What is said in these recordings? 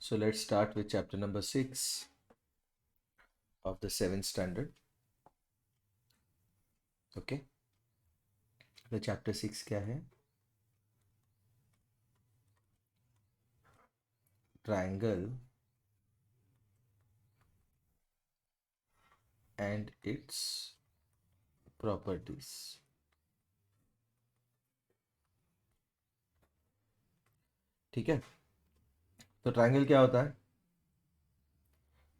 So let's start with chapter number 6 of the 7th standard. Okay. The chapter 6 क्या है? Triangle and its properties. ठीक है. तो triangle क्या होता है?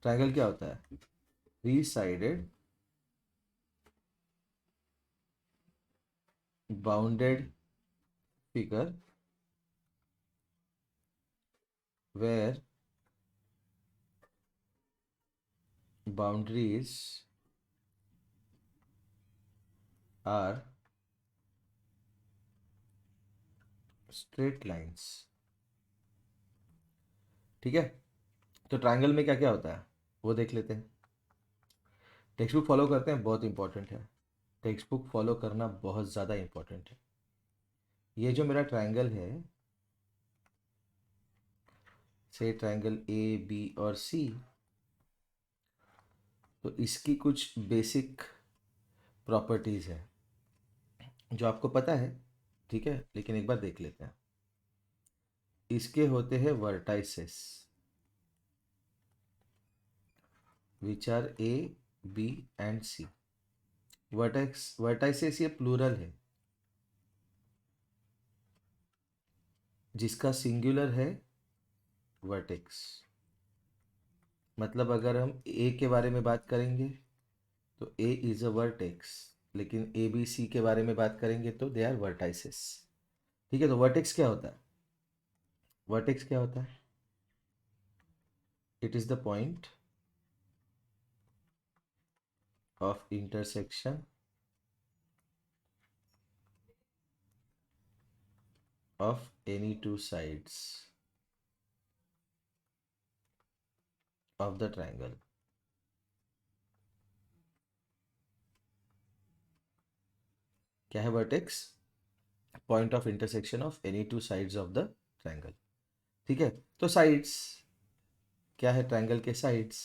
ट्रायंगल क्या होता है? Three sided bounded figure where boundaries are straight lines. ठीक है. तो ट्रायंगल में क्या क्या होता है वो देख लेते हैं. टेक्स्ट बुक फॉलो करते हैं, बहुत इंपॉर्टेंट है. टेक्स्ट बुक फॉलो करना बहुत ज़्यादा इंपॉर्टेंट है. ये जो मेरा ट्रायंगल है, से ट्रायंगल ए बी और सी, तो इसकी कुछ बेसिक प्रॉपर्टीज़ है जो आपको पता है. ठीक है, लेकिन एक बार देख लेते हैं. इसके होते हैं vertices which are A B and C. Vertices ये प्लूरल है, जिसका सिंगुलर है वर्टेक्स. मतलब अगर हम ए के बारे में बात करेंगे तो ए इज़ अ वर्टेक्स, लेकिन ए बी सी के बारे में बात करेंगे तो दे आर वर्टाइसेस. ठीक है. तो वर्टेक्स क्या होता है? वर्टेक्स क्या होता है? It is the point of intersection of any two sides of the triangle. क्या है vertex? Point of intersection of any two sides of the triangle. ठीक है. तो साइड्स क्या है? ट्रायंगल के साइड्स.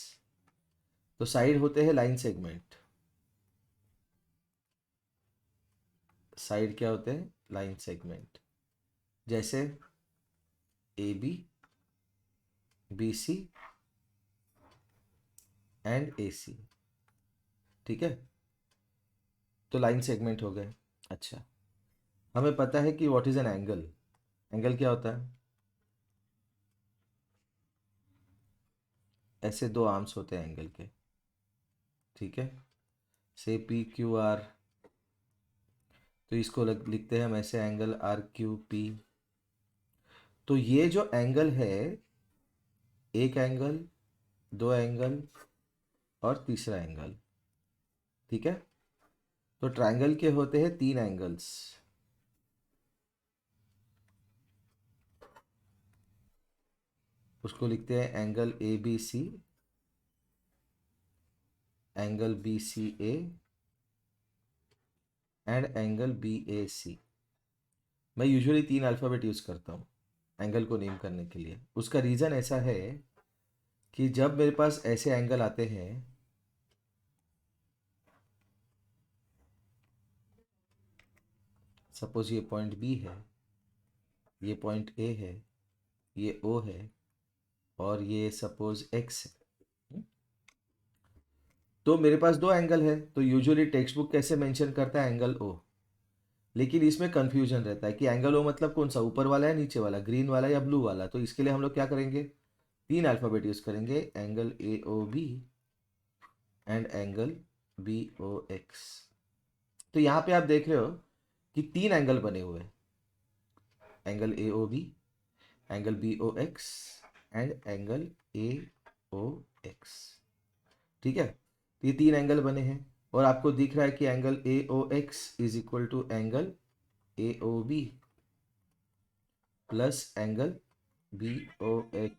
तो साइड होते हैं लाइन सेगमेंट. साइड क्या होते हैं? Line segment. जैसे ए बी सी एंड ए सी. ठीक है. तो लाइन सेगमेंट हो गए. अच्छा, हमें पता है कि what is an angle. Angle क्या होता है? ऐसे दो आर्म्स होते हैं एंगल के. ठीक है. से पी क्यू आर, तो इसको लिखते हैं हम ऐसे, एंगल आर क्यू पी. तो ये जो एंगल है, एक एंगल, दो एंगल और तीसरा एंगल. ठीक है. तो ट्रायंगल के होते हैं तीन एंगल्स. उसको लिखते हैं angle A B C, angle B C A and angle B A C. मैं यूजुअली तीन अल्फ़ाबेट यूज़ करता हूँ एंगल को नेम करने के लिए. उसका रीज़न ऐसा है कि जब मेरे पास ऐसे एंगल आते हैं, सपोज ये पॉइंट बी है, ये पॉइंट ए है, ये ओ है और ये सपोज एक्स है. तो मेरे पास दो एंगल है. तो यूजुअली टेक्स्ट बुक कैसे मेंशन करता है? Angle O. लेकिन इसमें कंफ्यूजन रहता है कि एंगल ओ मतलब कौन सा, ऊपर वाला या नीचे वाला, ग्रीन वाला या ब्लू वाला. तो इसके लिए हम लोग क्या करेंगे? तीन अल्फ़ाबेट यूज़ करेंगे, angle A O B and angle B O X. तो यहाँ पे आप देख रहे हो कि तीन एंगल बने हुए हैं, angle A O B, angle B O X and angle A O X. ठीक है. ये तीन एंगल बने हैं और आपको दिख रहा है कि angle A O X is equal to angle A O B plus angle B O X.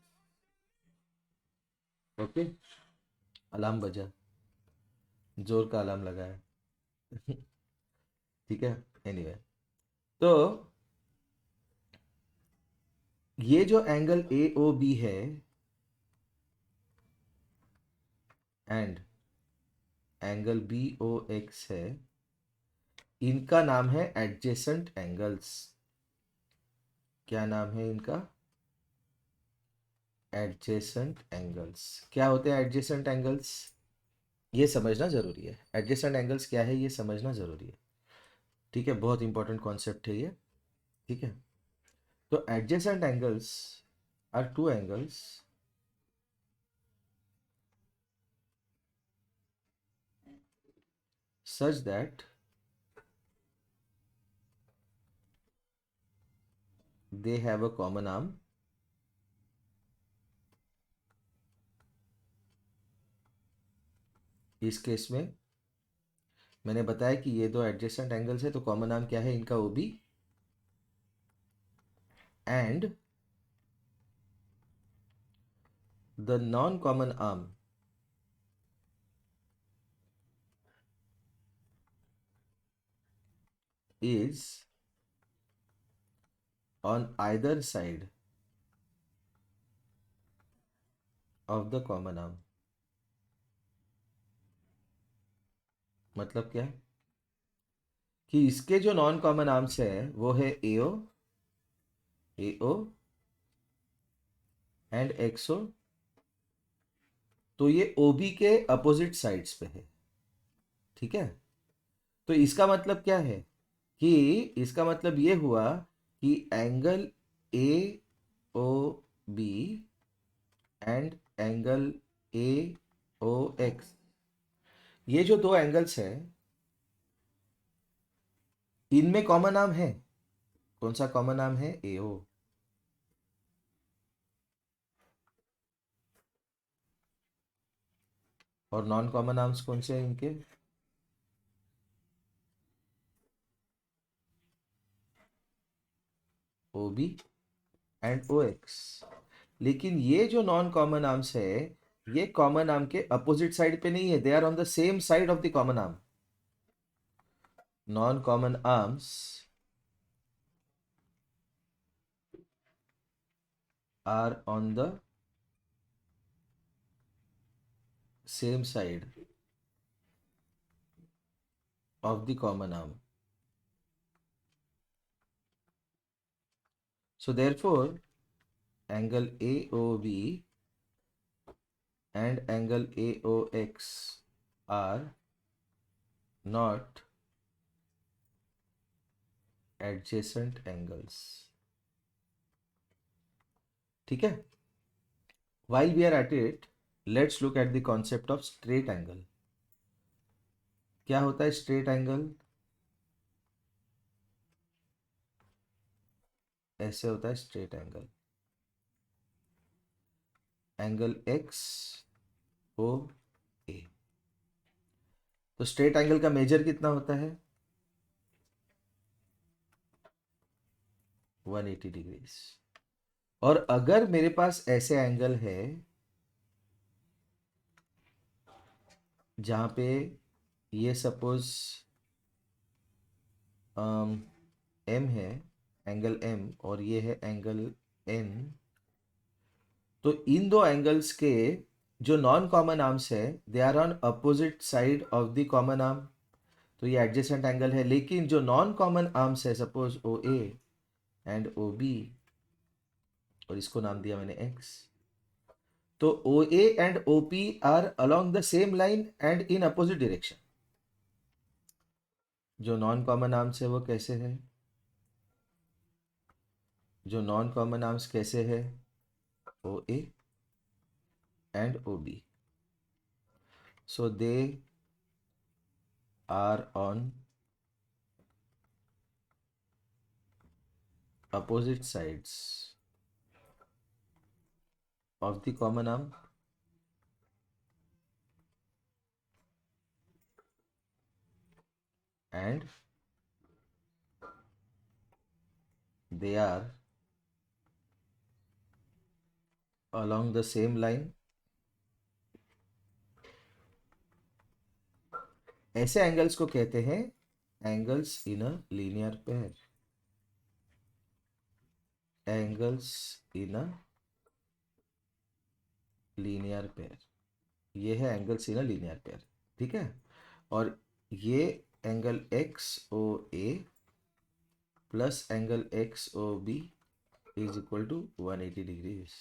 Okay. Alarm बजा, जोर का अलार्म लगा है. ठीक है. एनीवे, तो ये जो एंगल ए ओ बी है, and angle B O X है, इनका नाम है एडजेसेंट एंगल्स। क्या नाम है इनका? Adjacent angles. क्या होते हैं एडजेसेंट एंगल्स? ये समझना जरूरी है। एडजेसेंट एंगल्स क्या है ये समझना जरूरी है। ठीक है, बहुत इंपॉर्टेंट कॉन्सेप्ट है ये। ठीक है, तो adjacent angles are two angles such that they have a common arm इस केस में मैंने बताया कि ये दो एडजेसेंट एंगल्स है, तो कॉमन आर्म क्या है इनका? OB। And the non common arm is on either side of the common arm। मतलब क्या? कि इसके जो नॉन कॉमन आर्म्स है वो है AO एंड XO। तो ये OB के अपोजिट साइड्स पे है। ठीक है, तो इसका मतलब क्या है? कि इसका मतलब ये हुआ कि angle AOB and angle AOX, ये जो दो एंगल्स हैं इनमें कॉमन आर्म है। कौन सा कॉमन आर्म है? AO। और नॉन कॉमन आर्म्स कौन से हैं इनके? OB and OX। लेकिन ये जो नॉन कॉमन आर्म्स है ये कॉमन आर्म के अपोजिट साइड पे नहीं है, they are on the same side of the common arm. Non common arms are on the same side of the common arm। So therefore angle AOB and angle AOX are not adjacent angles। ठीक है, while we are at it, let's look at the concept of straight angle। क्या होता है straight angle? ऐसे होता है straight angle। Angle XOA। तो straight angle का मेजर कितना होता है? 180 डिग्रीज। और अगर मेरे पास ऐसे एंगल है जहां पे ये सपोज M है, एंगल M, और ये है एंगल N, तो इन दो एंगल्स के जो नॉन कॉमन आर्म्स है they are on opposite side of the common arm, तो ये एडजेसेंट एंगल है। लेकिन जो नॉन कॉमन आर्म्स है सपोज OA एंड OB, और इसको नाम दिया मैंने X, तो OA and OP are along the same line and in opposite direction. जो नॉन कॉमन आर्म्स है वो कैसे है? जो नॉन कॉमन आर्म्स कैसे है? OA and OB, so they are on opposite sides of the common arm and they are along the same line। ऐसे angles को कहते हैं angles in a linear pair. Angles in a linear pair, ये है angles in a linear pair, ठीक है। और ये angle X O A plus angle X O B is equal to 180 degrees.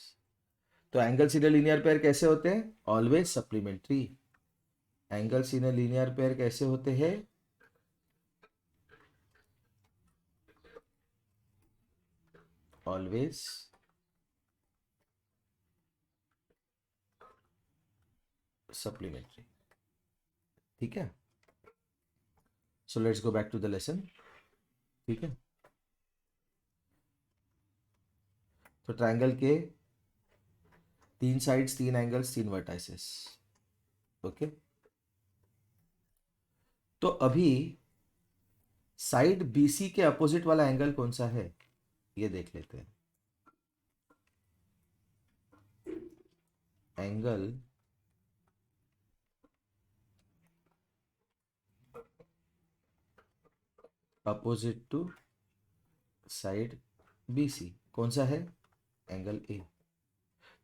तो angles in a linear pair कैसे होते हैं? Always supplementary. Angles in a linear pair कैसे होते हैं? ऑलवेज सप्लीमेंट्री, ठीक है। So let's go back to the lesson, ठीक है। तो ट्रायंगल के 3 साइड्स, 3 एंगल्स, 3 वर्टाइसेस, ओके। तो अभी साइड BC के अपोजिट वाला एंगल कौन सा है ये देख लेते हैं। Angle opposite to side BC कौन सा है? Angle A।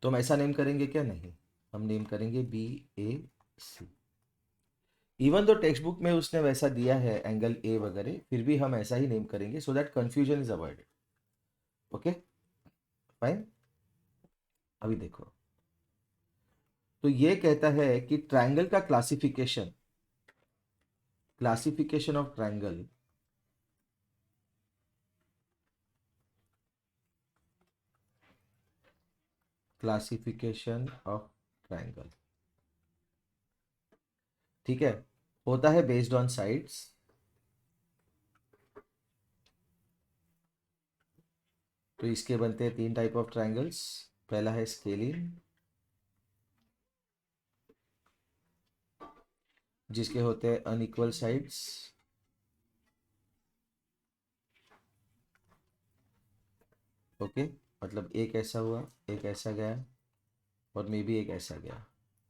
तो हम ऐसा नेम करेंगे क्या? नहीं, हम नेम करेंगे BAC। इवन तो टेक्स्ट बुक में उसने वैसा दिया है एंगल A वगैरह, फिर भी हम ऐसा ही नेम करेंगे so that confusion is avoided, okay fine. अभी देखो, तो ये कहता है कि ट्रायंगल का classification, classification of triangle classification of triangle, ठीक है, होता है बेस्ड ऑन साइड्स। तो इसके बनते हैं 3 टाइप ऑफ ट्रायंगल्स। पहला है स्केलिन, जिसके होते हैं अनइक्वल साइड्स। ओके, मतलब एक ऐसा हुआ, एक ऐसा गया, और मे बी एक ऐसा गया,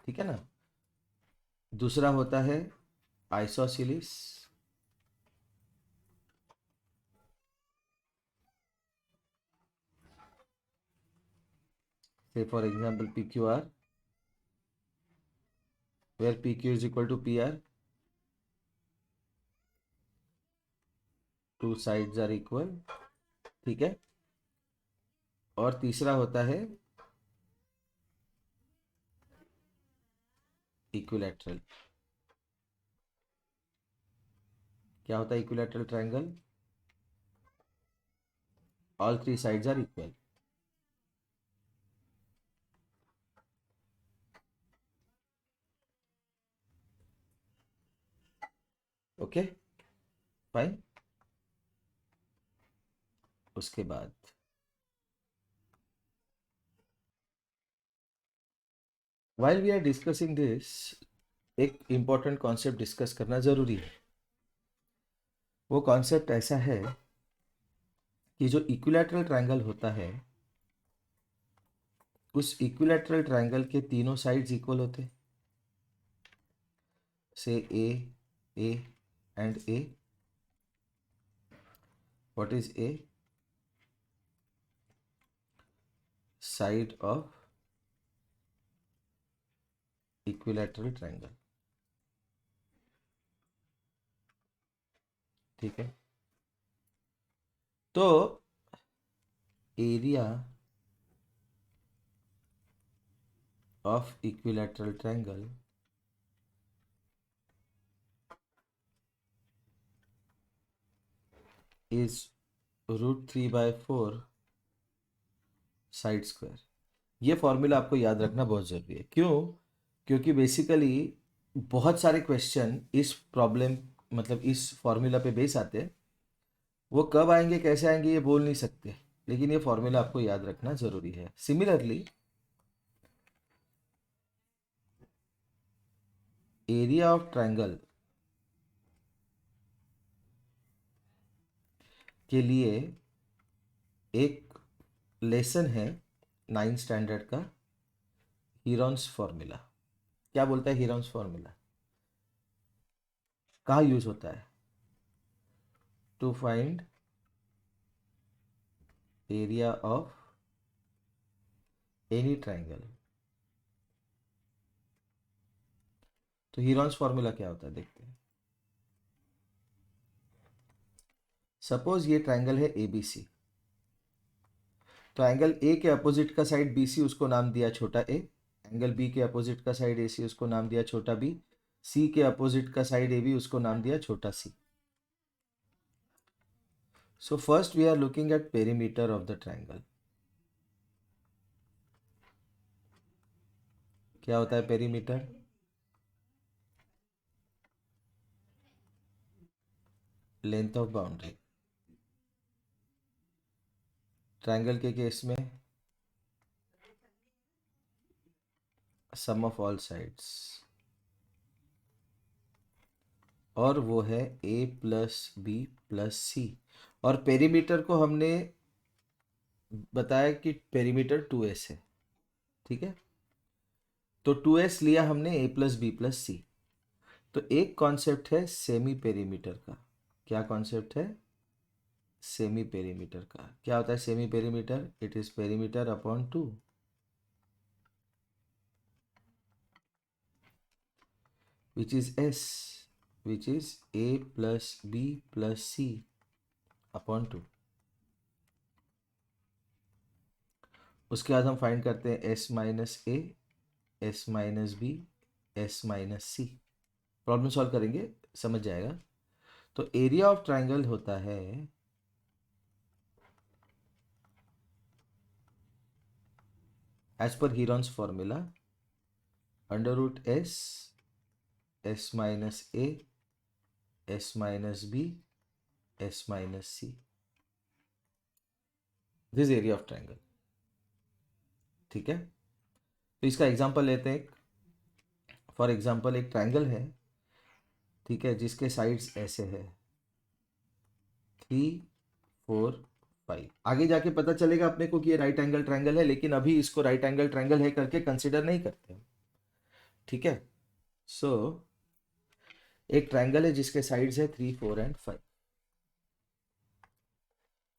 ठीक है ना। दूसरा होता है isosceles, say for example PQR, where PQ is equal to PR, two sides are equal, ठीक है। और तीसरा होता है इक्विलैटरल। क्या होता है equilateral triangle? All 3 sides are equal, okay fine. उसके बाद while we are discussing this, एक इंपॉर्टेंट कॉन्सेप्ट डिस्कस करना जरूरी है। वो कॉन्सेप्ट ऐसा है कि जो इक्विलैटरल ट्रायंगल होता है, उस इक्विलैटरल ट्रायंगल के तीनों साइड्स इक्वल होते हैं, से A and A। What is A? Side of equilateral triangle, ठीक है। तो area of equilateral triangle is √3/4 side square. ये फॉर्मूला आपको याद रखना बहुत ज़रूरी है। क्यों? क्योंकि बेसिकली बहुत सारे क्वेश्चन इस प्रॉब्लम, मतलब इस फॉर्मूला पे बेस आते हैं। वो कब आएंगे, कैसे आएंगे, ये बोल नहीं सकते, लेकिन ये फॉर्मूला आपको याद रखना ज़रूरी है। सिमिलरली एरिया ऑफ ट्रायंगल के लिए एक लेसन है 9th स्टैंडर्ड का, हीरॉन्स फॉर्मूला। क्या बोलता है हीरॉन्स फॉर्मूला? कहाँ यूज होता है? To find area of any triangle तो हीरॉन्स फॉर्मूला क्या होता है देखते हैं। सपोज ये ट्रायंगल है ABC, तो एंगल ए के अपोजिट का साइड BC उसको नाम दिया छोटा ए, एंगल बी के अपोजिट का साइड AC उसको नाम दिया छोटा बी, सी के अपोजिट का साइड AB उसको नाम दिया छोटा C. So first we are looking at perimeter of the triangle. क्या होता है perimeter? Length of boundary. Triangle के केस में सम ऑफ ऑल साइड्स, और वो है A+B+C। और पेरीमीटर को हमने बताया कि पेरीमीटर 2S है, ठीक है। तो 2S लिया हमने A+B+C। तो एक कॉन्सेप्ट है सेमी पेरीमीटर का। क्या कॉन्सेप्ट है? सेमी पेरीमीटर का। क्या होता है semi perimeter? It is perimeter upon 2, which is S, which is A+B+C upon 2। उसके बाद हम फाइंड करते हैं S-A, S-B, S-C। Problem solve करेंगे, समझ जाएगा। तो एरिया ऑफ ट्रायंगल होता है एज पर Heron's formula √S, S-A, S-B, S-C। This area of triangle, ठीक है। तो इसका एग्जांपल लेते हैं। फॉर एग्जांपल एक ट्रायंगल है, ठीक है, जिसके साइड्स ऐसे है 3, 4, 5। आगे जाके पता चलेगा अपने को कि ये राइट एंगल ट्रायंगल है, लेकिन अभी इसको राइट एंगल ट्रायंगल है करके कंसिडर नहीं करते हम, ठीक है। सो एक ट्रायंगल है जिसके साइड्स है 3, 4 एंड 5।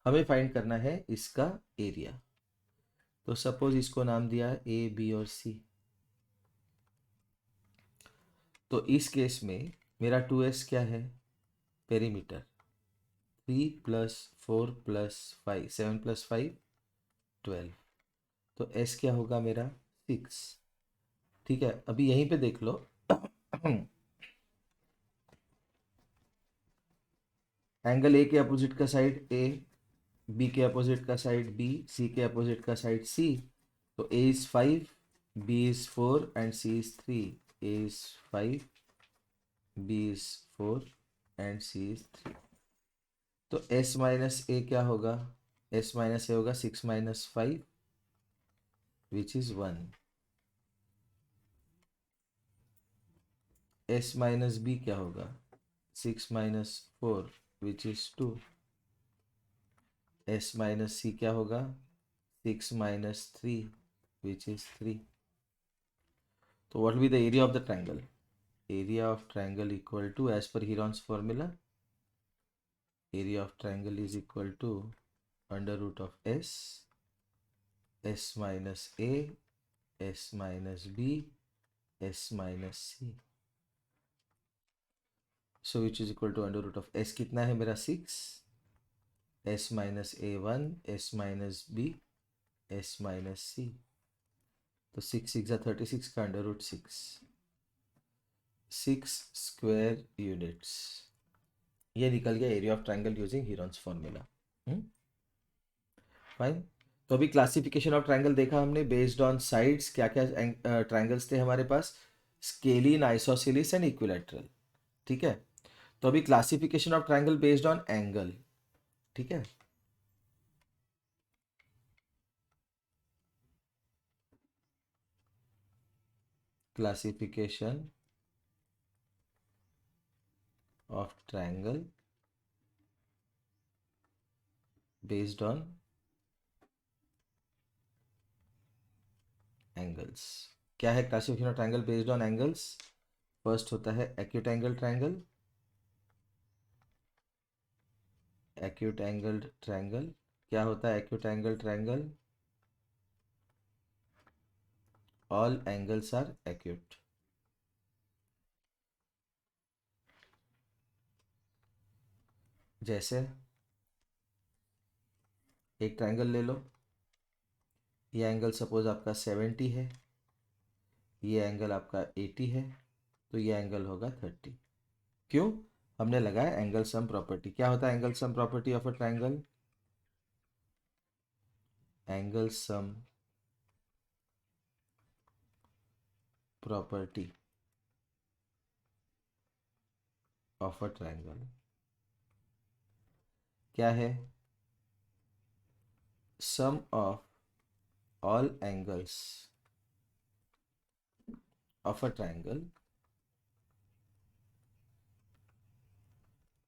हमें फाइंड करना है इसका एरिया। तो सपोज इसको नाम दिया है A, B और C। तो इस केस में मेरा 2S क्या है? पेरीमीटर। 3 + 4 + 5, 7 + 5 12। तो S क्या होगा मेरा? 6, ठीक है। अभी यहीं पे देख लो एंगल ए के अपोजिट का साइड A, B के अपोजिट का साइड B, C के अपोजिट का साइड C। तो A is 5, B is 4 and C is 3। A is 5, B is 4 and C is 3। तो S-A क्या होगा? S-A होगा 6 - 5 which is 1। S-B क्या होगा? 6 - 4 which is 2। S-C क्या होगा? 6 - 3 which is 3। तो what will be the area of the triangle? Area of triangle equal to, as per Heron's formula, area of triangle is equal to √ of S, S-A, S-B, S-C। So which is equal to √ of S कितना है मेरा? 6, S-A 1, S-B, S-C। तो 6 6 36 का √6, 6 square units. ये निकल गया area of triangle using Heron's formula. Fine. तो अभी क्लासिफिकेशन ऑफ ट्रायंगल देखा हमने बेस्ड ऑन साइड्स। क्या क्या ट्रायंगल्स थे हमारे पास? स्केलिन, आइसोसेलिस एंड इक्विलैटरल, ठीक है। तो अभी classification of triangle based on angle, ठीक है। Classification of triangle based on angles. क्या है classification of triangle based on angles? First होता है acute angle triangle. Acute angle triangle क्या होता है? Acute angle triangle, all angles are acute. जैसे एक ट्रायंगल ले लो, ये एंगल सपोज आपका 70 है, ये एंगल आपका 80 है, तो ये एंगल होगा 30। क्यों? हमने लगाया एंगल सम प्रॉपर्टी। क्या होता है angle sum property of a triangle? Angle sum property of a triangle क्या है? Sum of all angles of a triangle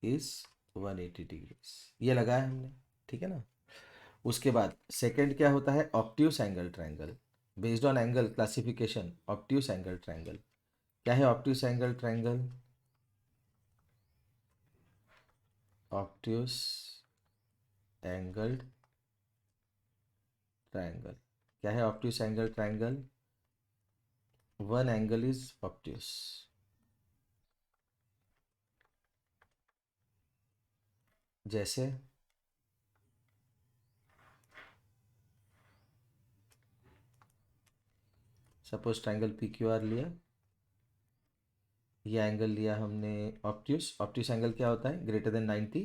is 180 degrees. ये लगाया हमने, ठीक है ना। उसके बाद सेकंड क्या होता है? Obtuse angle triangle. Based on angle classification, obtuse angle triangle क्या है? Obtuse angle triangle, obtuse angle triangle क्या है? Obtuse angle triangle, one angle is obtuse. जैसे suppose triangle P Q R लिया, ये एंगल लिया हमने ऑब्ट्यूस। ऑब्ट्यूस एंगल क्या होता है? Greater than 90।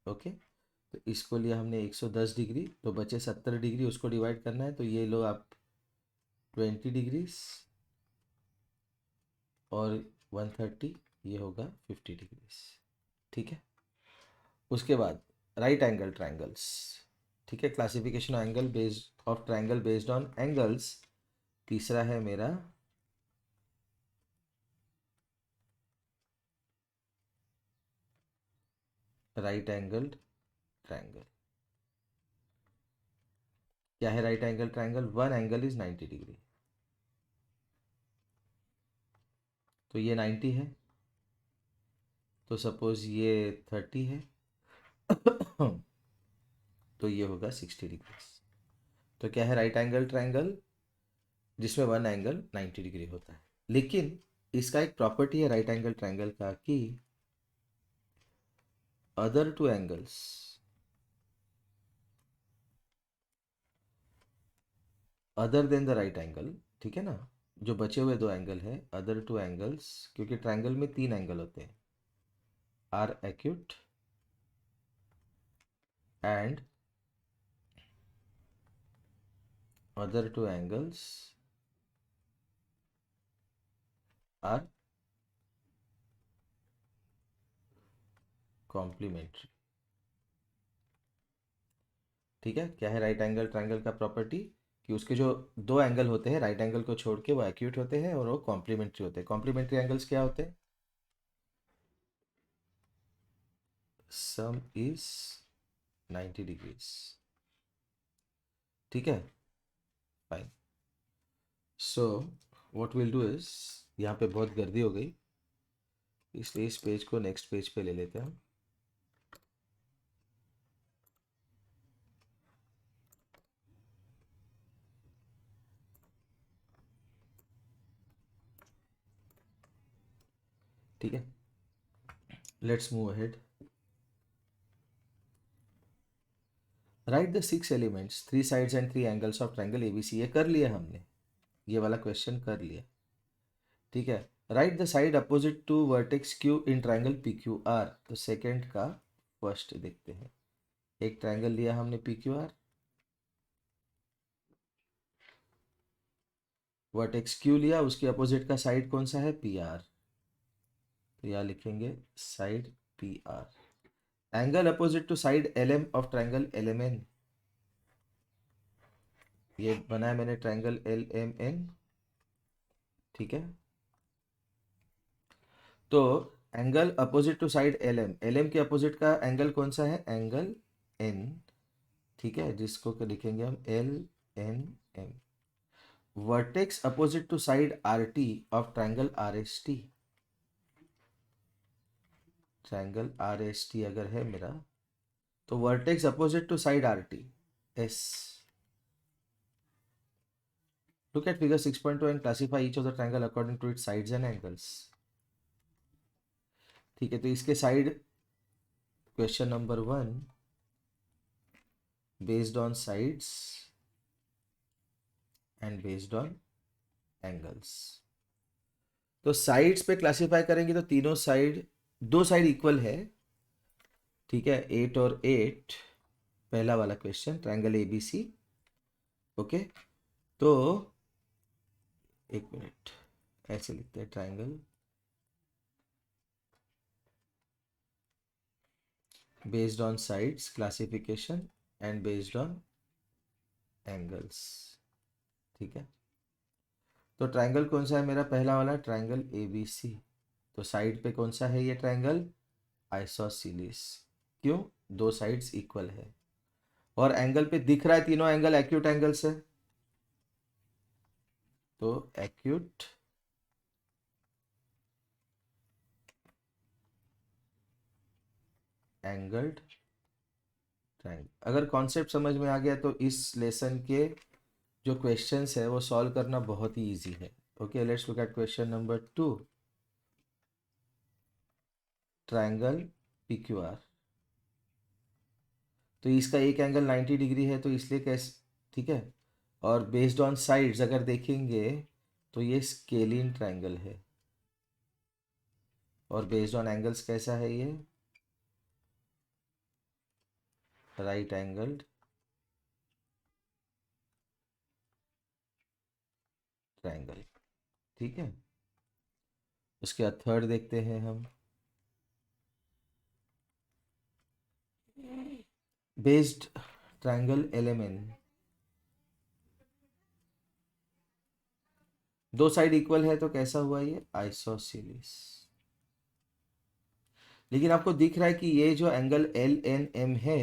ओके, तो इसको लिया हमने 110 डिग्री, तो बचे 70 डिग्री, उसको डिवाइड करना है, तो ये लो आप 20 डिग्रीज और 130, ये होगा 50 डिग्रीज। ठीक है। उसके बाद राइट एंगल ट्रायंगल्स, ठीक है, classification angle based of triangle based on angles. तीसरा है मेरा राइट एंगल ट्रायंगल। क्या है right angle triangle? One angle is 90 degree, तो ये 90 है, तो सपोज ये 30 है, तो ये होगा 60 डिग्री। तो क्या है राइट एंगल ट्रायंगल? जिसमें वन एंगल 90 डिग्री होता है। लेकिन इसका एक प्रॉपर्टी है राइट एंगल ट्रायंगल का कि other two angles, other than the right angle, ठीक है ना, जो बचे हुए दो एंगल है, अदर टू एंगल्स, क्योंकि ट्रायंगल में तीन एंगल होते हैं, are acute and other two angles are complementary. ठीक है। क्या है राइट एंगल ट्रायंगल का प्रॉपर्टी? कि उसके जो दो एंगल होते हैं राइट एंगल को छोड़ के, वो एक्यूट होते हैं और वो कॉम्प्लीमेंट्री होते हैं। कॉम्प्लीमेंट्री एंगल्स क्या होते हैं? सम इज 90 डिग्रीज। ठीक है, fine. So what will do is, यहाँ पे बहुत गर्दी हो गई, इसलिए इस पेज को नेक्स्ट पेज पे ले लेते हैं हम। ठीक है, let's move ahead. Right the six elements, three sides and three angles of triangle ABC. ये कर लिया हमने, ये वाला क्वेश्चन कर लिया। ठीक है। Right the side opposite to vertex Q in triangle P Q R. तो सेकेंड का फर्स्ट देखते हैं। एक ट्रायंगल लिया हमने P Q R, vertex Q लिया, उसके अपोजिट का साइड कौन सा है? P R. तो यहाँ लिखेंगे side P R. Angle opposite to side L M of triangle L M N. ये बनाया मैंने ट्रायंगल एल एम एन। ठीक है, तो angle opposite to side L M, L M के अपोजिट का एंगल कौन सा है? Angle N. ठीक है, जिसको लिखेंगे हम L N M. Vertex opposite to side R T of triangle R S T. Triangle R S T अगर है मेरा, तो vertex opposite to side R T S. Look at figure 6.2 and classify each of the triangle according to its sides and angles. ठीक है, तो इसके side question number 1 based on sides and based on angles. तो sides पे classify करेंगे तो तीनों side, दो साइड इक्वल है, ठीक है, 8 और 8, पहला वाला क्वेश्चन ट्रायंगल एबीसी। ओके, तो एक मिनट, ऐसे लिखते हैं triangle based on sides classification and based on angles, ठीक है। तो ट्रायंगल कौन सा है मेरा, पहला वाला ट्रायंगल एबीसी। तो साइड पे कौन सा है ये ट्रायंगल, आइसोसीलिस। क्यों, दो साइड्स इक्वल है और एंगल पे दिख रहा है तीनों एंगल एक्यूट एंगल्स है, तो एक्यूट एंगल्ड ट्रायंगल। अगर कॉन्सेप्ट समझ में आ गया तो इस लेसन के जो क्वेश्चंस है वो सॉल्व करना बहुत ही इजी है। Okay, let's look at question number 2, triangle PQR. तो इसका एक एंगल 90 डिग्री है, तो इसलिए कैसे, ठीक है। और बेस्ड ऑन साइड्स अगर देखेंगे तो ये स्केलिन ट्रायंगल है, और बेस्ड ऑन एंगल्स कैसा है ये, राइट एंगल्ड ट्रायंगल, ठीक है। उसके बाद थर्ड देखते हैं हम, बेस्ड ट्रायंगल एलएमएन। दो साइड इक्वल है तो कैसा हुआ ये, आइसोसीलिस। लेकिन आपको दिख रहा है कि ये जो एंगल एल एन एम है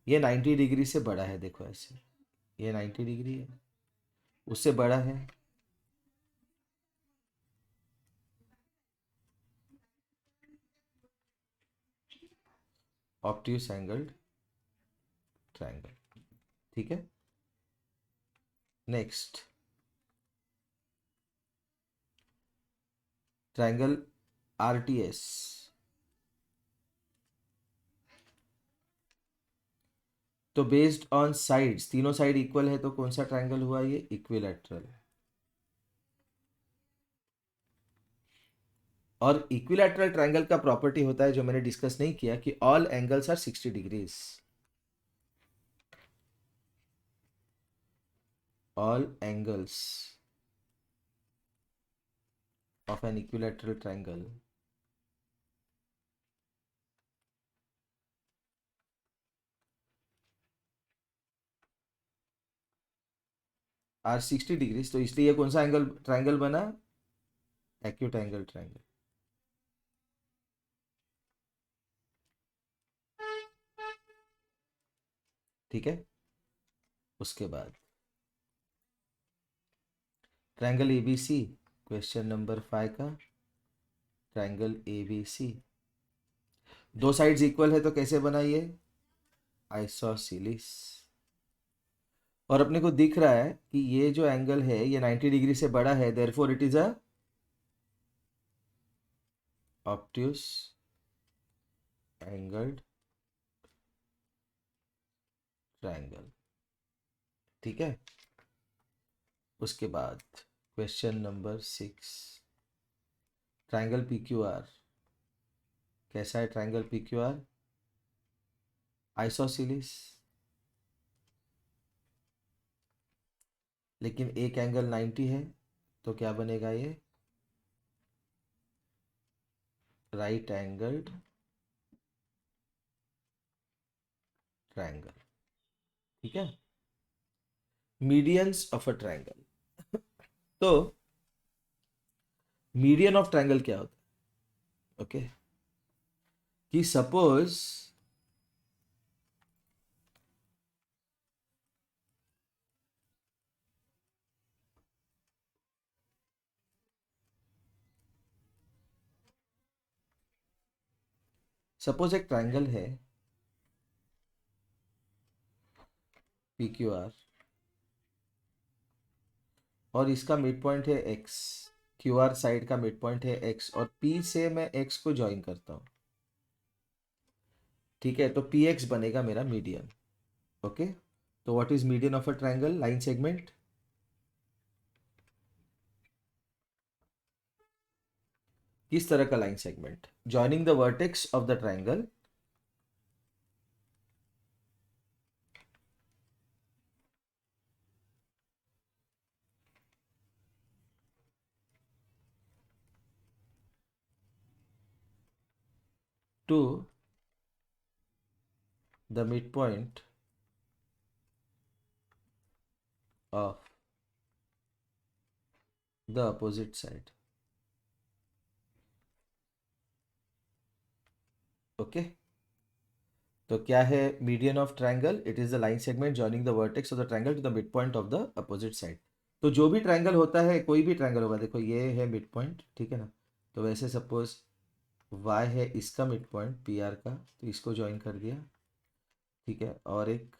ये 90 डिग्री से बड़ा है, देखो ऐसे, ये 90 डिग्री है, उससे बड़ा है। ऑब्ट्यूस एंगल्ड ट्रायंगल, ठीक है। Next triangle RTS. तो बेस्ड ऑन साइड्स, तीनों साइड इक्वल है तो कौन सा ट्रायंगल हुआ ये, इक्विलैटरल। और इक्विलैटरल ट्रायंगल का प्रॉपर्टी होता है जो मैंने डिस्कस नहीं किया कि all angles are 60 degrees, all angles of an equilateral triangle are 60 degrees. तो इसलिए ये कौन सा एंगल ट्रायंगल बना, एक्यूट एंगल ट्रायंगल, ठीक है। उसके बाद ट्रायंगल एबीसी, क्वेश्चन नंबर 5 का ट्रायंगल एबीसी, दो साइड्स इक्वल है तो कैसे बना ये, आइसोसीलिस। और अपने को दिख रहा है कि ये जो एंगल है ये 90 डिग्री से बड़ा है, therefore it is a obtuse angled triangle, ठीक है। उसके बाद क्वेश्चन नंबर 6, ट्रायंगल पीक्यूआर। कैसा है ट्रायंगल पीक्यूआर, आइसोसीलिस। लेकिन एक एंगल 90 है तो क्या बनेगा ये, राइट एंगल्ड ट्रायंगल, ठीक है। Medians of a triangle. तो मीडियन ऑफ ट्रायंगल क्या होता है, ओके, कि सपोज एक ट्रायंगल है पी क्यू आर और इसका मिड पॉइंट है एक्स, क्यू आर साइड का मिड पॉइंट है एक्स, और पी से मैं एक्स को ज्वाइन करता हूं। ठीक है, तो पी एक्स बनेगा मेरा मीडियन। ओके, तो what is median of a triangle line segment? किस तरह का line segment? Joining the vertex of the triangle to the mid point of the opposite side. Okay, तो क्या है median of triangle? It is the line segment joining the vertex of the triangle to the mid point of the opposite side. तो जो भी triangle होता है, कोई भी ट्रायंगल होगा, देखो ये है मिड पॉइंट, ठीक है ना, तो वैसे सपोज y है इसका मिड पॉइंट पी आर का, तो इसको ज्वाइन कर दिया, ठीक है, और एक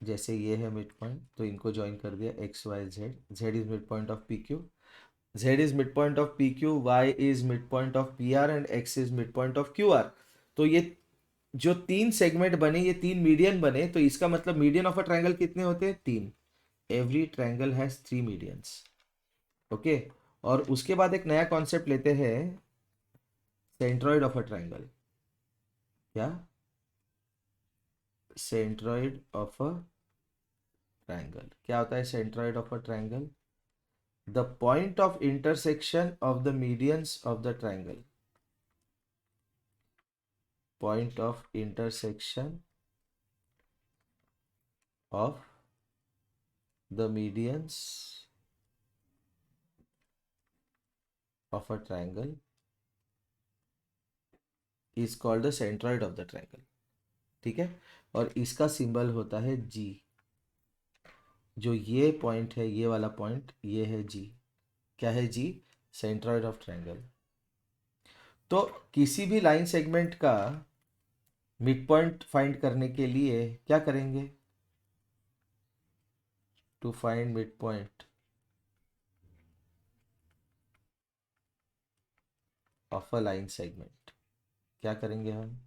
जैसे ये है मिड पॉइंट, तो इनको ज्वाइन कर दिया X Y Z. Z is mid point of P Q, z is midpoint of pq, y is midpoint of pr and x is midpoint of qr। तो ये जो तीन सेगमेंट बने, ये तीन मीडियन बने, तो इसका मतलब मीडियन ऑफ अ ट्रायंगल कितने होते हैं? तीन। Every triangle has three medians. Okay, और उसके बाद एक नया कॉन्सेप्ट लेते हैं, सेंट्रॉइड ऑफ अ ट्रायंगल। क्या? सेंट्रॉइड ऑफ अ ट्रायंगल क्या होता है? Centroid of a triangle, the point of intersection of the medians of the triangle. Point of intersection of the medians of a triangle is called the centroid of the triangle। ठीक है, और इसका symbol होता है G। जो ये point है, ये वाला पॉइंट, ये है G। क्या है G? Centroid of triangle. तो किसी भी लाइन सेगमेंट का मिड पॉइंट फाइंड करने के लिए क्या करेंगे? To find mid point of a line segment क्या करेंगे हम?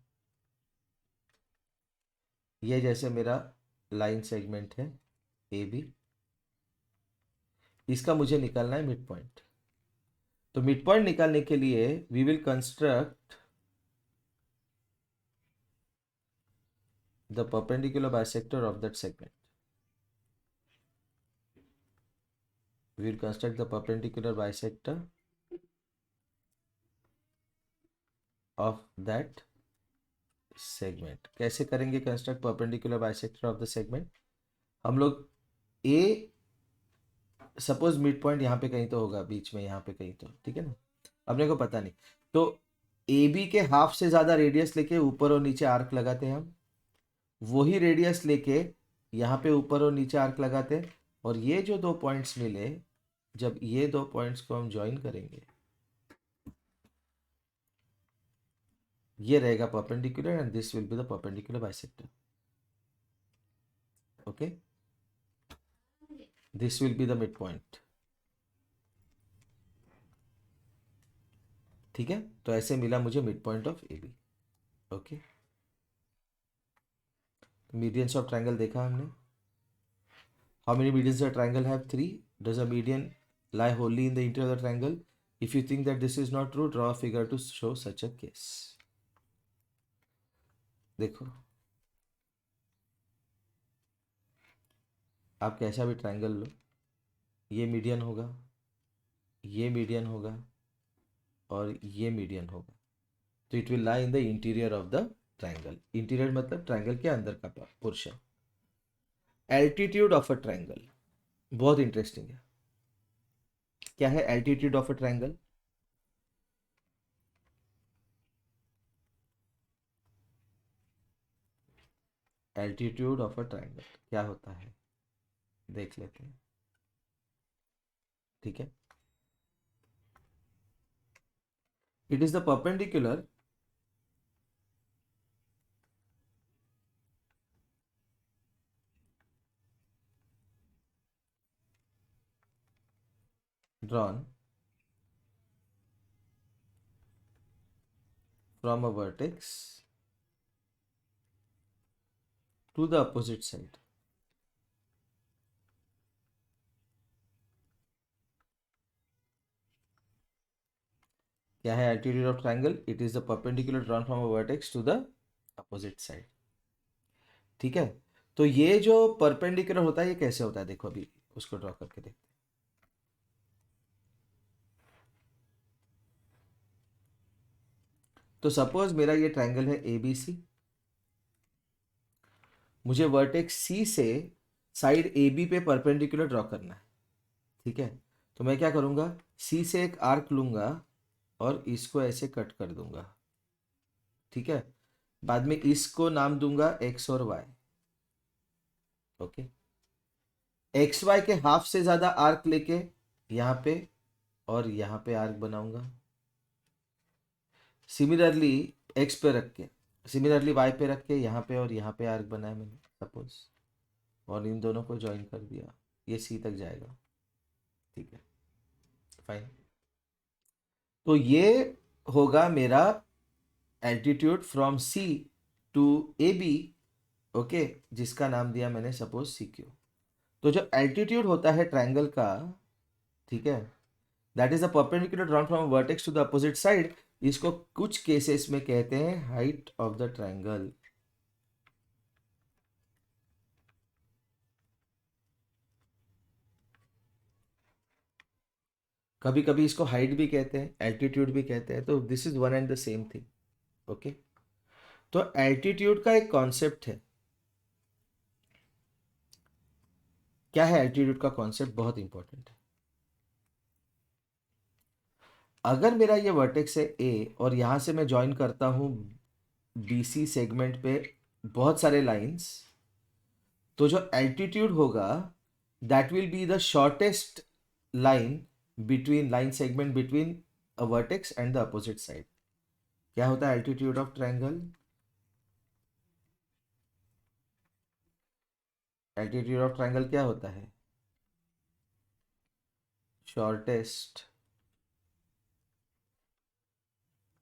ये जैसे मेरा लाइन सेगमेंट है ए बी, इसका मुझे निकालना है मिड पॉइंट। तो मिड पॉइंट निकालने के लिए we will construct the perpendicular bisector of that segment. We will construct the perpendicular bisector of that segment. कैसे करेंगे construct perpendicular bisector of the segment? हम लोग ए, सपोज मिड पॉइंट यहाँ पे कहीं तो होगा, बीच में यहाँ पे कहीं तो, ठीक है ना, अपने को पता नहीं, तो ए बी के हाफ से ज्यादा रेडियस लेके ऊपर और नीचे आर्क लगाते हैं हम, वही रेडियस लेके यहाँ पे ऊपर और नीचे आर्क लगाते हैं, और ये जो दो पॉइंट्स मिले, जब ये दो पॉइंट्स को हम ज्वाइन करेंगे, ये रहेगा perpendicular and this will be the perpendicular bisector. Okay, this will be the mid point. ठीक है, तो ऐसे मिला मुझे mid point of A B. Okay, medians of triangle देखा हमने। How many medians a triangle have? Three. Does a median lie wholly in the interior of the triangle? If you think that this is not true, draw a figure to show such a case। देखो, आप कैसा भी triangle लो, ये median होगा, ये median होगा, और ये मीडियन होगा, तो it will lie in the interior of the triangle. Interior मतलब ट्रायंगल के अंदर का portion. Altitude of a triangle बहुत इंटरेस्टिंग है। क्या है altitude of a triangle? Altitude of a triangle क्या होता है, देख लेते हैं। ठीक है, it is the perpendicular drawn from a vertex to the opposite side. क्या है altitude of triangle? It is the perpendicular drawn from a vertex to the opposite side. ठीक है, तो ये जो परपेंडिकुलर होता है ये कैसे होता है, देखो अभी उसको ड्रॉ करके देखते हैं. तो सपोज मेरा ये ट्रायंगल है ए बी सी. मुझे वर्टेक्स सी से साइड ए बी पे परपेंडिकुलर ड्रॉ करना है. ठीक है, तो मैं क्या करूँगा, सी से एक आर्क लूँगा और इसको ऐसे कट कर दूंगा. ठीक है, बाद में इसको नाम दूंगा एक्स और वाई. ओके, एक्स वाई के हाफ से ज़्यादा आर्क लेके यहाँ पे और यहाँ पे आर्क बनाऊंगा. सिमिलरली एक्स पे रख के, सिमिलरली वाई पे रख के यहाँ पे और यहाँ पे आर्क बनाया मैंने सपोज, और इन दोनों को ज्वाइन कर दिया. ये सी तक जाएगा. ठीक है, फाइन. तो ये होगा मेरा altitude from C to A B. Okay, जिसका नाम दिया मैंने सपोज सी क्यू. तो जो एल्टीट्यूड होता है ट्रायंगल का, ठीक है, that is the perpendicular drawn from vertex to the opposite side. इसको कुछ केसेस में कहते हैं हाइट ऑफ द ट्रायंगल. कभी कभी इसको हाइट भी कहते हैं, एल्टीट्यूड भी कहते हैं. तो this is one and the same thing. Okay, तो एल्टीट्यूड का एक कॉन्सेप्ट है. क्या है एल्टीट्यूड का कॉन्सेप्ट? बहुत इंपॉर्टेंट है. अगर मेरा ये वर्टेक्स है ए और यहां से मैं ज्वाइन करता हूं बीसी सेगमेंट पे बहुत सारे लाइंस, तो जो एल्टीट्यूड होगा that will be the shortest line between line segment between a vertex and the opposite side. क्या होता है altitude of triangle? Altitude of triangle क्या होता है? Shortest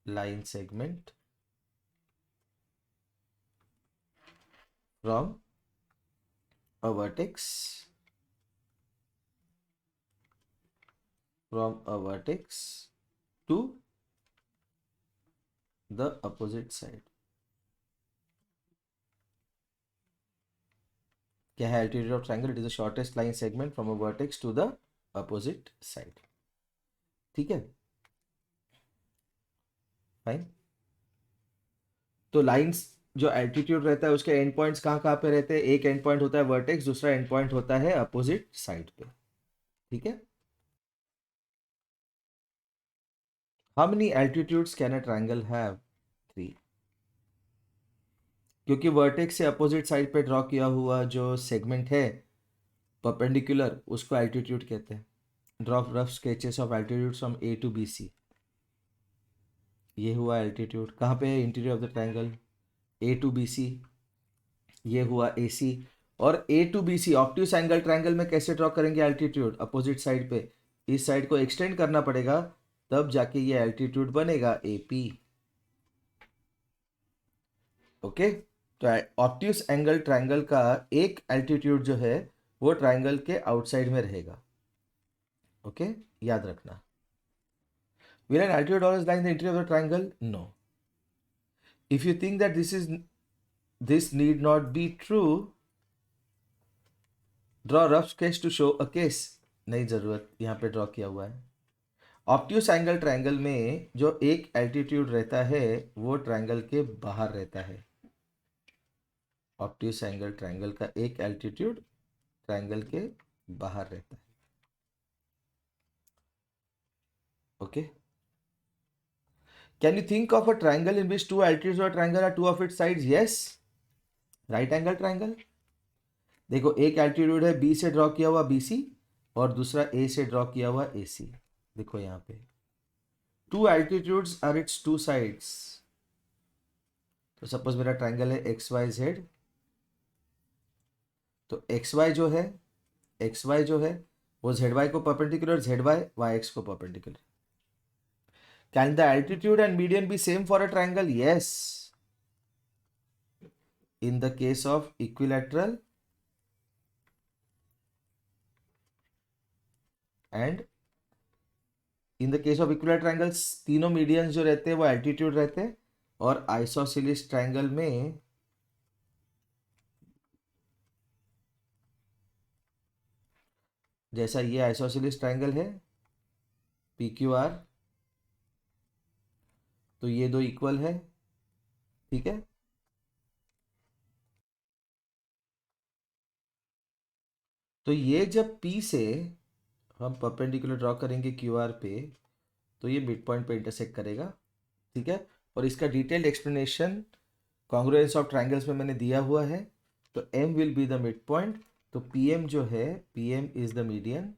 line segment from a vertex to the opposite side. क्या है altitude of triangle? It is the shortest line segment from a vertex to the opposite side. ठीक है, fine. तो lines जो altitude रहता है उसके एंड पॉइंट्स कहाँ कहाँ पे रहते हैं? एक एंड पॉइंट होता है वर्टेक्स, दूसरा एंड पॉइंट होता है अपोजिट साइड पे. ठीक है, how many altitudes can a triangle have? 3. क्योंकि वर्टेक्स से अपोजिट साइड पे ड्रॉ किया हुआ जो सेगमेंट है परपेंडिकुलर, उसको एल्टीट्यूड कहते हैं. Draw rough sketches of altitudes from A to B C. ये हुआ एल्टीट्यूड. कहाँ पे है? Interior of the triangle, A to B C. ये हुआ ए सी. और A to B C obtuse angle triangle में कैसे ड्रॉ करेंगे एल्टीट्यूड? अपोजिट साइड पे. इस साइड को एक्सटेंड करना पड़ेगा, तब जाके ये एल्टीट्यूड बनेगा ए पी. ओके, तो ऑब्ट्यूस एंगल ट्रायंगल का एक एल्टीट्यूड जो है वो ट्रायंगल के आउटसाइड में रहेगा. ओके, याद रखना. Will an altitude always lie in the interior of the triangle? No. If you think that this need not be true, draw a rough sketch to show a case. नहीं जरूरत, यहाँ पे draw किया हुआ है. Obtuse angle triangle में जो एक एल्टीट्यूड रहता है वो ट्रायंगल के बाहर रहता है. ऑब्ट्यूस एंगल ट्रायंगल का एक एल्टीट्यूड ट्रायंगल के बाहर रहता है. Okay, Can you think of a triangle in which two altitudes of a triangle are two of its sides? Yes. Right angle triangle. देखो, एक एल्टीट्यूड है बी से ड्रॉ किया हुआ बी सी और दूसरा ए से ड्रॉ किया हुआ ए सी. देखो यहाँ पे two altitudes are its two sides. तो सपोज मेरा ट्रायंगल है एक्स वाई जेड. तो एक्स वाई जो है वो जेड वाई को perpendicular, Z Y Y X को perpendicular. Can the altitude and median be same for a triangle? Yes. In the case of equilateral and in the case of equilateral triangles, तीनों medians जो रहते हैं वो altitude रहते हैं, और isosceles triangle में जैसा ये आइसोसेलेस ट्रायंगल है पी क्यू आर, तो ये दो इक्वल है, ठीक है। तो ये जब P से हम परपेंडिकुलर ड्रॉ करेंगे क्यू आर पे, तो ये मिड पॉइंट पे इंटरसेक्ट करेगा, ठीक है। और इसका detailed explanation congruence of triangles में मैंने दिया हुआ है। तो M will be the mid point, तो PM जो है, PM is the median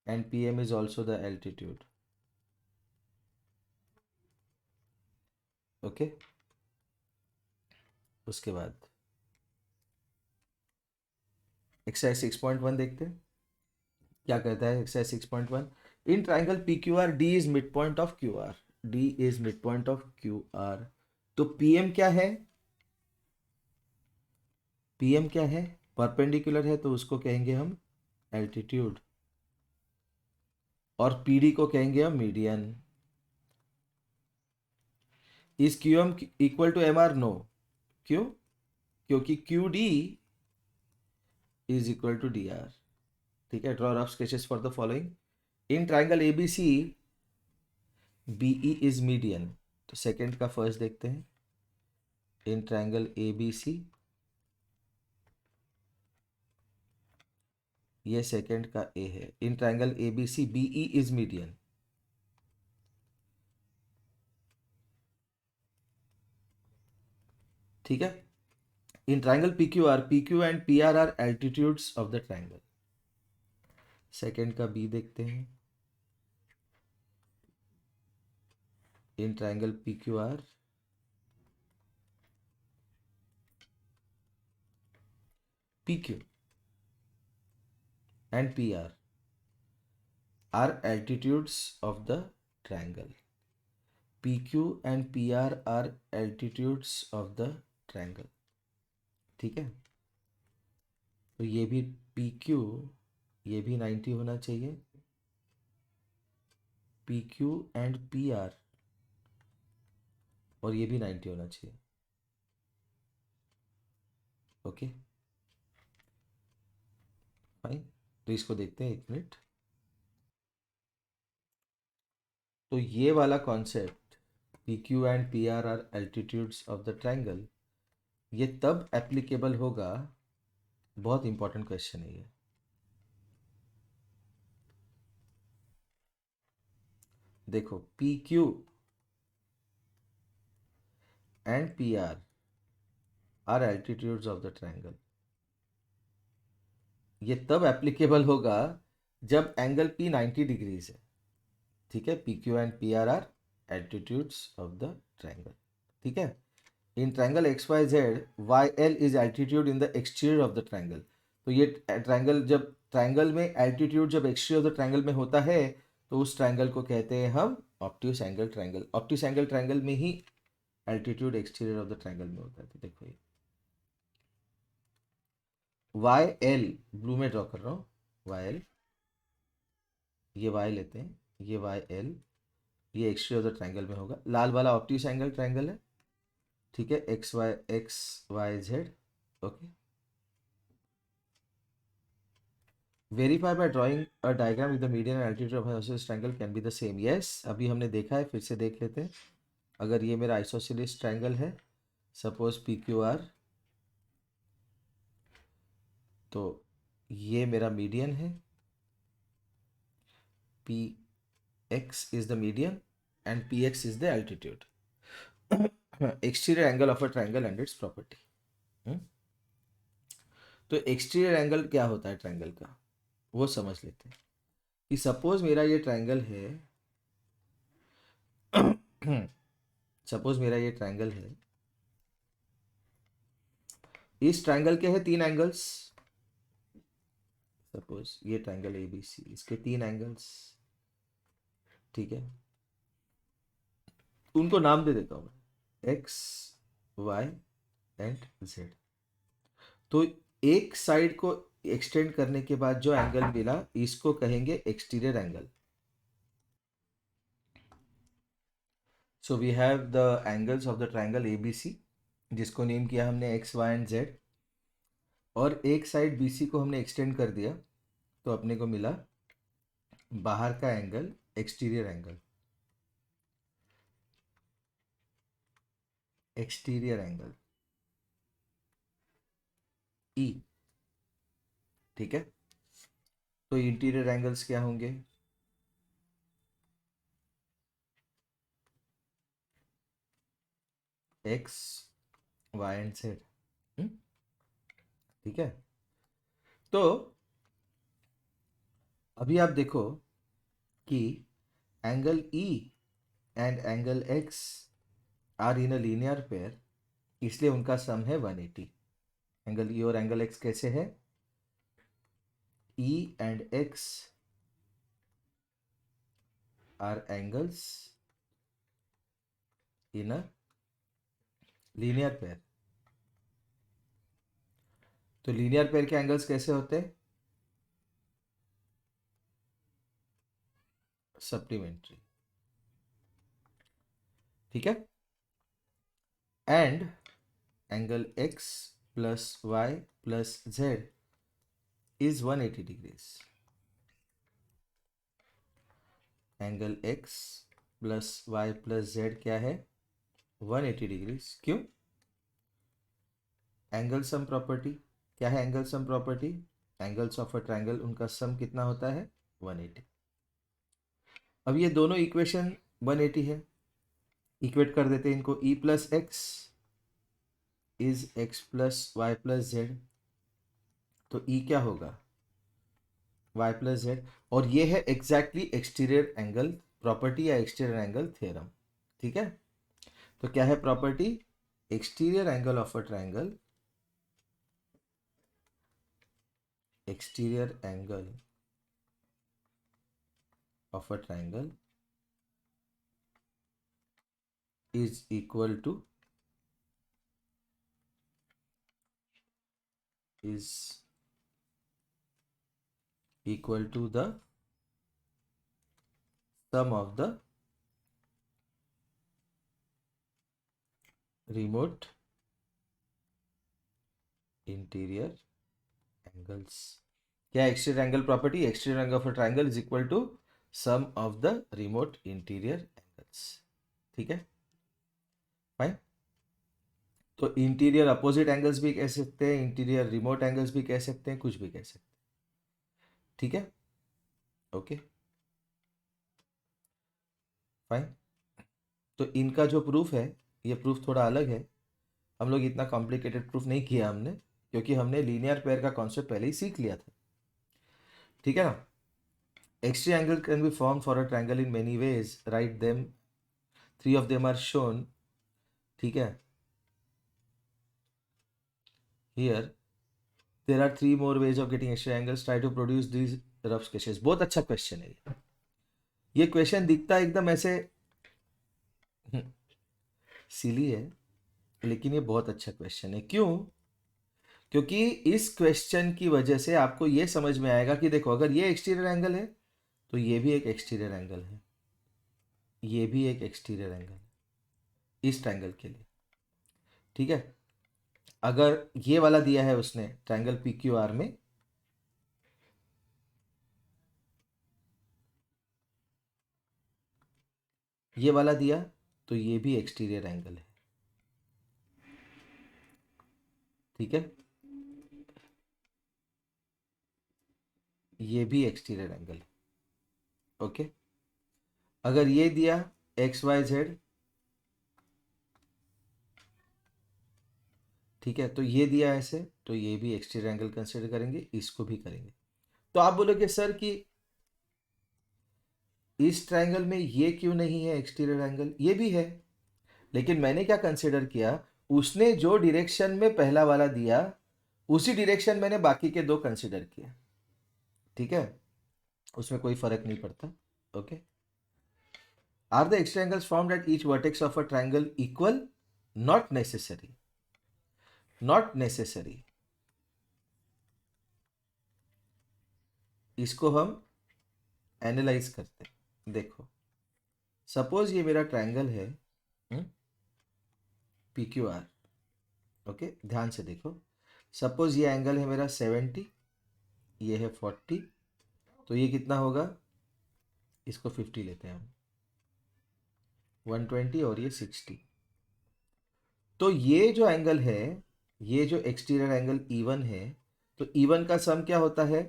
and PM is also the altitude. Okay, उसके बाद एक्सरसाइज 6.1 देखते हैं क्या कहता है। Exercise 6.1, in triangle P Q R D is mid point of Q R, D is mid point of Q R. तो PM क्या है, पीएम क्या है, परपेंडिकुलर है तो उसको कहेंगे हम एल्टीट्यूड, और पीडी को कहेंगे हम median. Is Q M equal to M R? No. क्यों? क्योंकि Q D is equal to D R, ठीक है। Draw rough sketches for the following. In triangle A B C BE is median, तो second का first देखते हैं। In triangle A B C, ये second का ए है। In triangle A B C BE is median, ठीक है। In triangle P Q and P R altitudes of the triangle. Second का बी देखते हैं। In triangle P Q R PQ and PR are altitudes of the triangle. PQ and PR are altitudes of the triangle, ठीक है। तो ये भी PQ, ये भी 90 होना चाहिए। PQ and PR, और ये भी 90 होना चाहिए। ओके फाइन, तो इसको देखते हैं, एक मिनट। तो ये वाला concept PQ and PR are altitudes of the triangle, ये तब एप्लीकेबल होगा, बहुत इंपॉर्टेंट क्वेश्चन है ये। देखो PQ and PR are altitudes of the triangle, ये तब एप्लीकेबल होगा जब एंगल P 90 डिग्रीज है, ठीक है। PQ and PR are altitudes of the triangle, ठीक है। In triangle XYZ YL is altitude in the exterior of the triangle. तो ये ट्राइंगल, जब ट्राइंगल में एल्टीट्यूड जब एक्सटीरियर ऑफ द ट्राइंगल में होता है, तो उस ट्राइंगल को कहते हैं हम obtuse angle triangle. Obtuse angle triangle में ही altitude exterior of the triangle में होता है। तो देखो ये YL ब्लू में ड्रॉ कर रहा हूँ, YL, ये Y लेते हैं, ये YL, ये एक्सटीरियर ऑफ द ट्राइंगल में होगा। लाल वाला ऑब्ट्यूस एंगल ट्राइंगल है, ठीक है, XYZ, okay. Verify by drawing a diagram with the median and altitude of isosceles triangle can be the same. Yes, अभी हमने देखा है, फिर से देख लेते हैं। अगर ये मेरा आइसोसेलेस ट्रायंगल है, सपोज PQR, तो ये मेरा मीडियन है, PX is the median and PX is the altitude. Exterior angle of a triangle and it's property. तो एक्सटीरियर एंगल क्या होता है ट्रायंगल का, वो समझ लेते हैं। कि सपोज मेरा ये ट्रायंगल है, सपोज मेरा ये ट्रायंगल है, इस ट्रायंगल के हैं 3 एंगल्स। सपोज ये ट्रायंगल ABC, इसके 3 एंगल्स ठीक है, उनको नाम दे देता हूं मैं, एक्स वाई एंड जेड। तो एक साइड को एक्सटेंड करने के बाद जो एंगल मिला इसको कहेंगे exterior angle. So we have the angles of the triangle ABC, जिसको नेम किया हमने एक्स वाई एंड जेड, और एक साइड बीसी को हमने एक्सटेंड कर दिया, तो अपने को मिला बाहर का angle exterior angle, exterior angle E. ठीक है, तो इंटीरियर एंगल्स क्या होंगे? X Y and Z. ठीक है, तो अभी आप देखो कि angle E and angle X are in a linear pair, इसलिए उनका सम है 180। एंगल ई और एंगल एक्स कैसे है? E and X are angles in a linear pair. तो लीनियर पेयर के एंगल्स कैसे होते हैं? सप्लीमेंट्री। ठीक है, and angle x plus Y plus Z is 180 degrees. Angle x plus Y plus Z क्या है? 180 डिग्रीज। क्यों? Angle sum property. क्या है angle sum property? Angles of a triangle, उनका सम कितना होता है? 180। अब ये दोनों इक्वेशन 180 है, इक्वेट कर देते हैं इनको। e plus X is X plus Y plus Z, तो e क्या होगा? y plus Z. और ये है एग्जैक्टली एक्सटीरियर एंगल प्रॉपर्टी या एक्सटीरियर एंगल थ्योरम। ठीक है, तो क्या है property? Exterior angle of a triangle, exterior angle of a triangle is equal to the sum of the remote interior angles। क्या exterior angle property? Exterior angle of a triangle is equal to sum of the remote interior angles. ठीक है, fine. तो interior opposite angles भी कह सकते हैं, interior remote angles भी कह सकते हैं, कुछ भी कह सकते हैं। ठीक है, ओके, फाइन। तो इनका जो प्रूफ है, ये प्रूफ थोड़ा अलग है। हम लोग इतना कॉम्प्लिकेटेड प्रूफ नहीं किया हमने, क्योंकि हमने लीनियर पेयर का कॉन्सेप्ट पहले ही सीख लिया था। ठीक है ना? Extreme angle can be form for a triangle in many ways, write them, 3 of them are shown। ठीक है, here there are 3 more ways of getting extra angles, try to produce these rough sketches। बहुत अच्छा question है ये question दिखता है एकदम ऐसे सिली है, लेकिन ये बहुत अच्छा क्वेश्चन है। क्यों? क्योंकि इस क्वेश्चन की वजह से आपको ये समझ में आएगा कि देखो, अगर ये एक्सटीरियर एंगल है तो ये भी एक एक्सटीरियर एंगल है, ये भी एक एक्सटीरियर एंगल है इस ट्रायंगल के लिए। ठीक है, अगर ये वाला दिया है उसने ट्रायंगल पी क्यू आर में, ये वाला दिया, तो ये भी एक्सटीरियर एंगल है। ठीक है, ये भी एक्सटीरियर एंगल है। ओके, अगर ये दिया एक्स वाई जेड, ठीक है, तो ये दिया ऐसे, तो ये भी एक्सटीरियर एंगल कंसिडर करेंगे, इसको भी करेंगे। तो आप बोलोगे सर कि इस ट्रायंगल में ये क्यों नहीं है एक्सटीरियर एंगल? ये भी है, लेकिन मैंने क्या कंसिडर किया, उसने जो डायरेक्शन में पहला वाला दिया उसी डायरेक्शन मैंने बाकी के दो कंसिडर किया। ठीक है, उसमें कोई फर्क नहीं पड़ता। Okay, are the extra angles formed at each vertex of a triangle equal? Not necessary, not necessary. इसको हम एनालाइज करते हैं। देखो, सपोज ये मेरा ट्राइंगल है पी क्यू आर। ओके, ध्यान से देखो, सपोज ये एंगल है मेरा 70, ये है 40, तो ये कितना होगा? इसको 50 लेते हैं हम, 120 और ये 60। तो ये जो एंगल है, ये जो एक्सटीरियर एंगल E1 है, तो E1 का सम क्या होता है?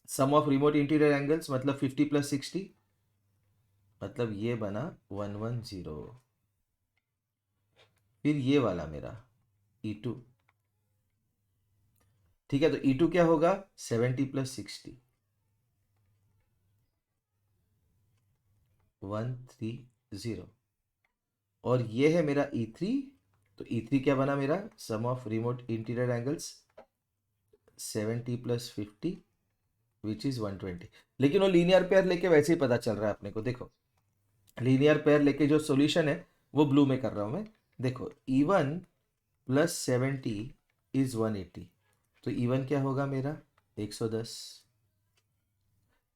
Sum of remote interior angles, मतलब 50 प्लस 60, मतलब ये बना 110। फिर ये वाला मेरा E2, ठीक है, तो E2 क्या होगा? 70 प्लस 60, 130। और ये है मेरा E3, तो E3 क्या बना मेरा? Sum of remote interior angles 70 plus 50 which is 120। लेकिन वो लीनियर पेयर लेके वैसे ही पता चल रहा है अपने को। देखो, लीनियर पेयर लेके जो सॉल्यूशन है वो ब्लू में कर रहा हूं मैं। देखो, E1 प्लस 70 इज 180, तो E1 क्या होगा मेरा? 110।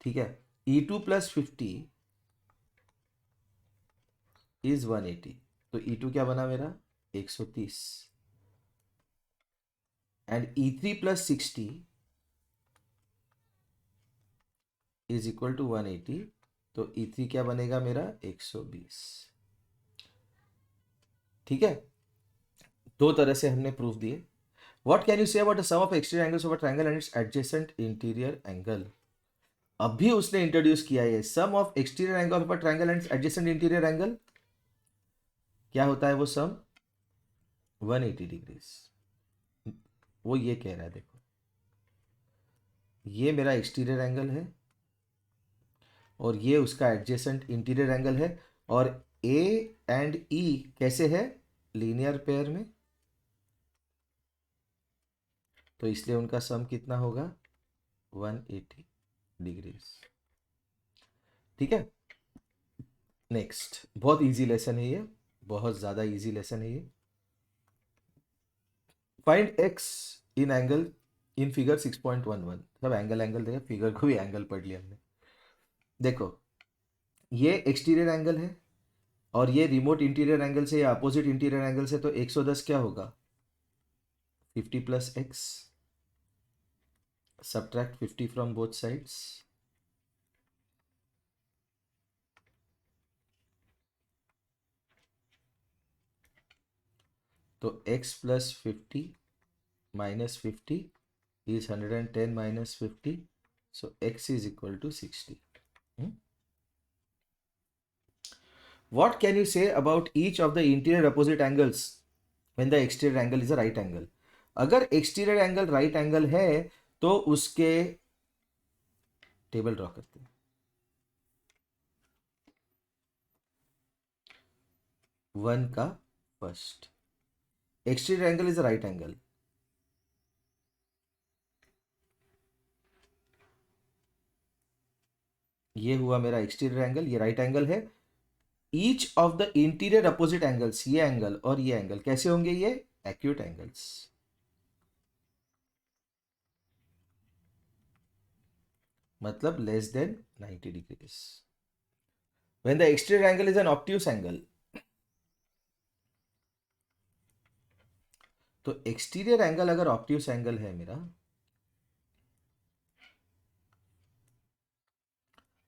ठीक है, E2 प्लस 50 इज 180, तो E2 क्या बना मेरा? 130। And E3 plus 60 is equal to 180, तो E3 क्या बनेगा मेरा? 120। ठीक है, दो तरह से हमने प्रूफ दिए। What can you say about the sum of exterior angles of a triangle and its adjacent interior angle? अभी उसने इंट्रोड्यूस किया है sum of exterior angle of a triangle and adjacent interior angle. क्या होता है वो सम? 180 degrees. वो ये कह रहा है, देखो, ये मेरा एक्सटीरियर एंगल है और ये उसका एडजेसेंट इंटीरियर एंगल है, और ए एंड ई कैसे है? लीनियर पेयर में, तो इसलिए उनका सम कितना होगा? 180 डिग्रीज। ठीक है, नेक्स्ट, बहुत इजी लेसन है ये, बहुत ज़्यादा इजी लेसन है ये। Find x in angle in figure 6.11। सब एंगल एंगल देखा, फिगर को भी एंगल पढ़ लिया हमने। देखो, ये एक्सटीरियर एंगल है और ये रिमोट इंटीरियर एंगल से या अपोजिट इंटीरियर एंगल से, तो 110 क्या होगा? 50 plus x, subtract 50 from both sides, तो x plus 50 minus 50 is 110 minus 50, so x is equal to 60. What can you say about each of the interior opposite angles when the exterior angle is a right angle? अगर exterior angle right angle है तो उसके table draw करते हैं। 1 का first, exterior angle is a right angle, ये हुआ मेरा एक्सटीरियर एंगल, ये राइट एंगल है। Each of the interior opposite angles, ये एंगल और ये एंगल कैसे होंगे? ये एक्यूट एंगल्स, मतलब less than 90 degrees. When the exterior angle is an obtuse angle, तो एक्सटीरियर एंगल अगर ऑब्ट्यूस एंगल है मेरा,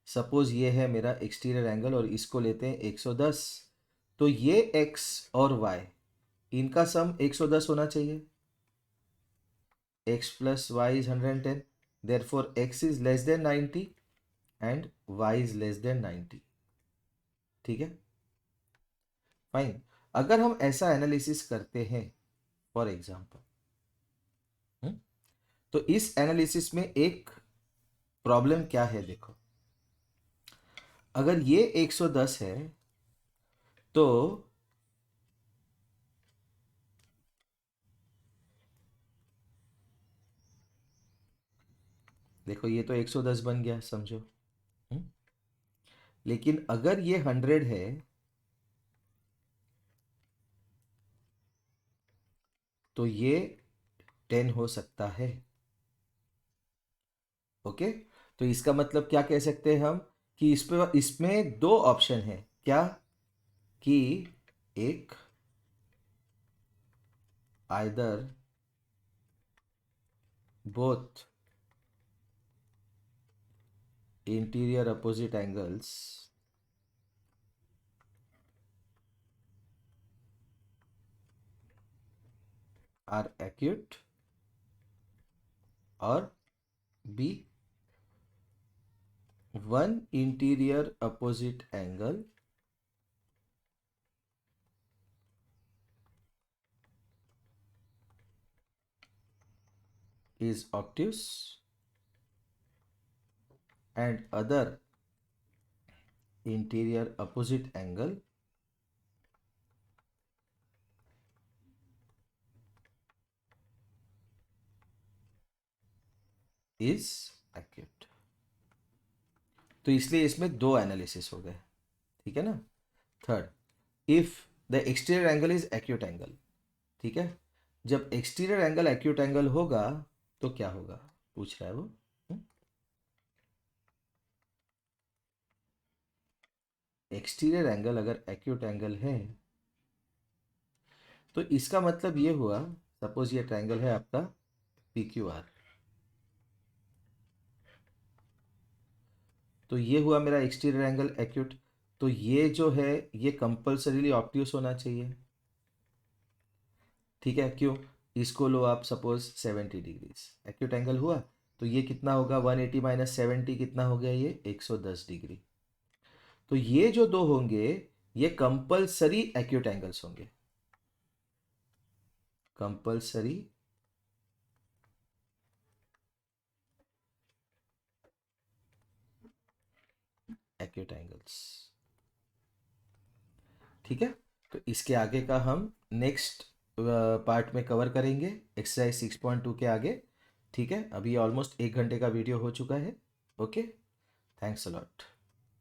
सपोज ये है मेरा एक्सटीरियर एंगल और इसको लेते हैं 110, तो ये x और y इनका सम 110 होना चाहिए। x plus Y is 110, therefore x is less than 90 and y is less than 90। ठीक है, फाइन। अगर हम ऐसा एनालिसिस करते हैं, फॉर एग्जाम्पल, तो इस एनालिसिस में एक प्रॉब्लम क्या है? देखो, अगर ये 110 है तो देखो, ये तो 110 बन गया, समझो। हम्म? लेकिन अगर ये 100 है तो ये 10 हो सकता है। ओके, तो इसका मतलब क्या कह सकते हैं हम कि इसमें दो ऑप्शन है। क्या कि एक either both interior opposite angles are acute और B one interior opposite angle is obtuse and other interior opposite angle is acute। तो इसलिए इसमें दो एनालिसिस हो गए, ठीक है ना। Third, if the exterior angle is acute angle, ठीक है। जब एक्सटीरियर एंगल एक्यूट एंगल होगा तो क्या होगा, पूछ रहा है वो। एक्सटीरियर एंगल अगर एक्यूट एंगल है तो इसका मतलब ये हुआ, सपोज ये ट्रायंगल है आपका पी क्यू आर, तो ये हुआ मेरा एक्सटीरियर एंगल एक्यूट। तो ये जो है ये कंपल्सरीली ऑब्ट्यूस होना चाहिए, ठीक है। क्यों, इसको लो आप सपोज 70 डिग्रीज एक्यूट एंगल हुआ, तो ये कितना होगा 180 माइनस 70 कितना हो गया, ये 110 डिग्री। तो ये जो दो होंगे ये कंपल्सरी एक्यूट एंगल्स होंगे, कंपल्सरी एक्यूट एंगल्स, ठीक है। तो इसके आगे का हम नेक्स्ट पार्ट में कवर करेंगे, एक्सरसाइज 6.2 के आगे, ठीक है। अभी ऑलमोस्ट 1 घंटे का वीडियो हो चुका है। Okay, thanks a lot.